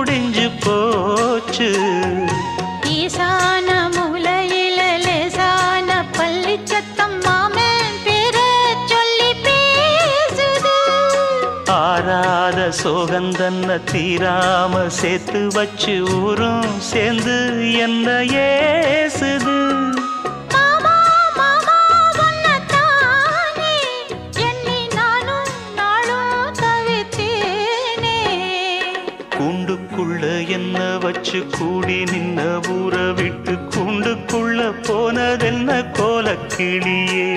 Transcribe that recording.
முடிஞ்சு போச்சு. ஈசான மூலையில லேசான பள்ளி சத்தம் மாமன் பேர சொல்லி பேசுது. ஆறாத சோகந்தன்ன தீராம சேர்த்து வச்சு ஊரும் சேர்ந்து என்ன ஏசுது. கூண்டுக்குள்ள என்ன வச்சு கூடி நின்ன ஊரை விட்டு கூண்டுக்குள்ள போனதென்ன கோலக்கிளியே.